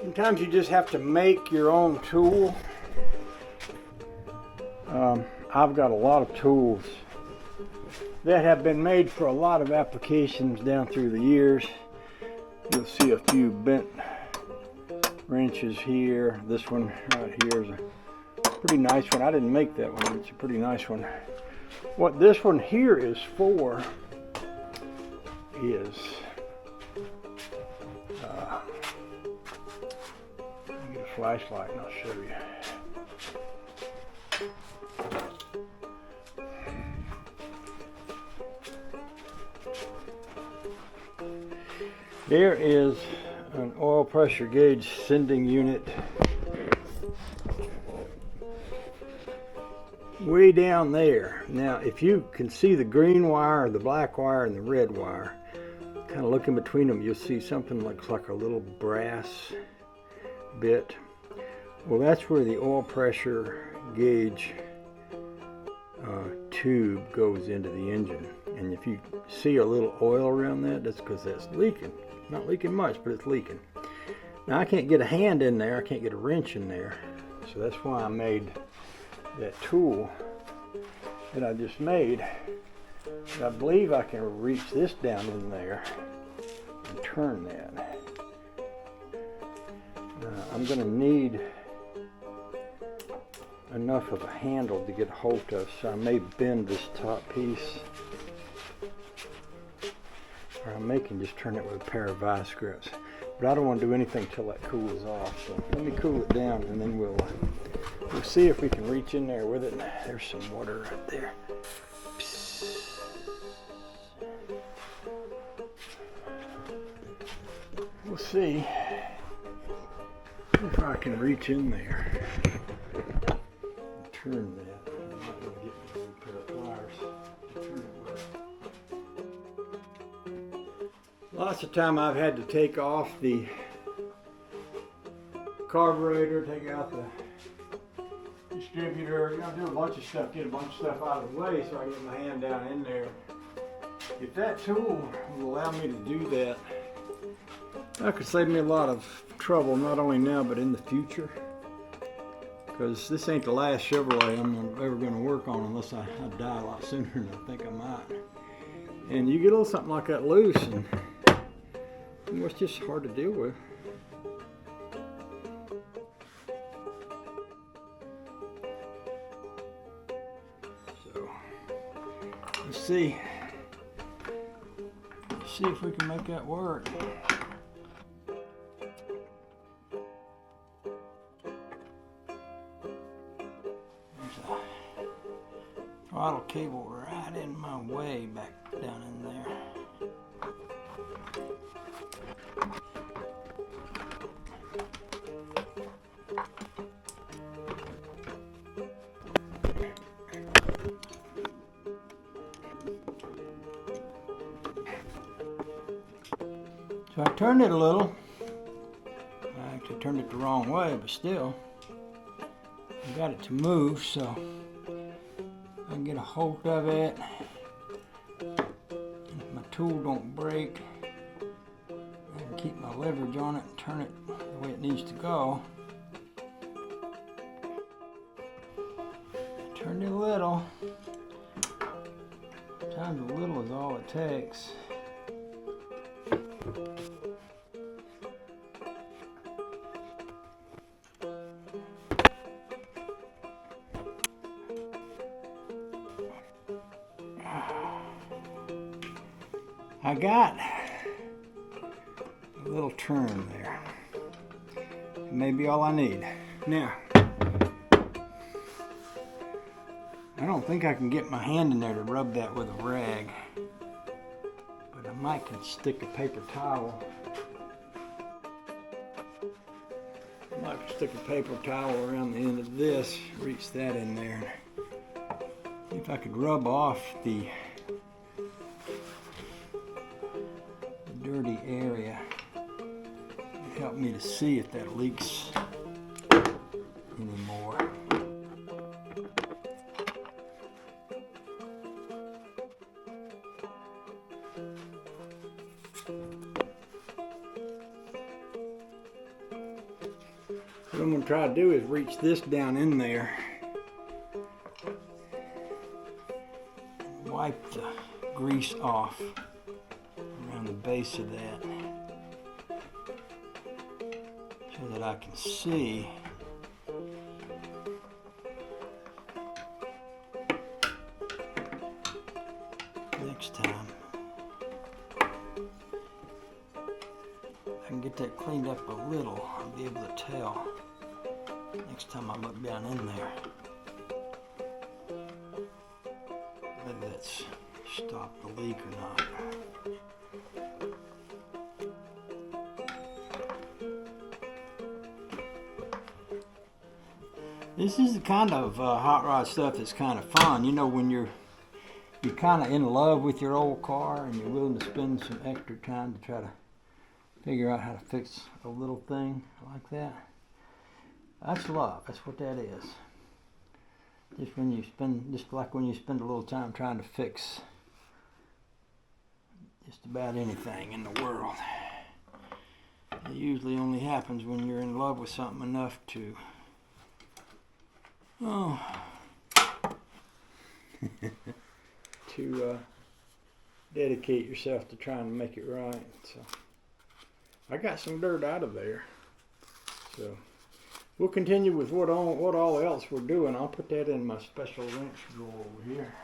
Sometimes you just have to make your own tool. I've got a lot of tools that have been made for a lot of applications down through the years. You'll see a few bent wrenches here. This one right here is a pretty nice one. I didn't make that one, but it's a pretty nice one. What this one here is for is let me get a flashlight and I'll show you. There is an oil pressure gauge sending unit way down there. Now, if you can see the green wire, the black wire, and the red wire, kind of look in between them, you'll see something that looks like a little brass bit. Well, that's where the oil pressure gauge tube goes into the engine. And if you see a little oil around that, that's because that's leaking. Not leaking much, but it's leaking. Now, I can't get a hand in there. I can't get a wrench in there. So that's why I made that tool that I just made. And I believe I can reach this down in there and turn that. I'm going to need enough of a handle to get a hold of, so I may bend this top piece. Or I may can just turn it with a pair of vice grips. But I don't want to do anything till that cools off. So let me cool it down and then we'll see if we can reach in there with it. There's some water right there. We'll see if I can reach in there and turn that. I might not get a pair of pliers to turn it with. Lots of time I've had to take off the carburetor, take out the distributor, do a bunch of stuff, get a bunch of stuff out of the way so I can get my hand down in there. If that tool will allow me to do that, that could save me a lot of trouble, not only now but in the future. Because this ain't the last Chevrolet I'm ever going to work on unless I die a lot sooner than I think I might. And you get a little something like that loose and it's just hard to deal with. So, let's see See if we can make that work. There's a throttle cable right in my way back down in there. So I turned it a little. I actually turned it the wrong way, but still, I got it to move so I can get a hold of it. And if my tool don't break, I can keep my leverage on it and turn it the way it needs to go. Turned it a little. Sometimes a little is all it takes. I got a little turn there. Maybe all I need. Now, I don't think I can get my hand in there to rub that with a rag, but I might can stick a paper towel. I might stick a paper towel around the end of this, reach that in there. If I could rub off the dirty area, it'd help me to see if that leaks anymore. What I'm going to try to do is reach this down in there and wipe the grease off around the base of that so that I can see next time. I can get that cleaned up a little, I'll be able to tell next time I look down in there whether that's stopped the leak or not. This is the kind of hot rod stuff that's kind of fun. You know, when you're kind of in love with your old car and you're willing to spend some extra time to try to figure out how to fix a little thing like that. That's love. That's what that is. Just like when you spend a little time trying to fix just about anything in the world. It usually only happens when you're in love with something enough to dedicate yourself to trying to make it right. So I got some dirt out of there. So we'll continue with what all else we're doing. I'll put that in my special wrench drawer over here.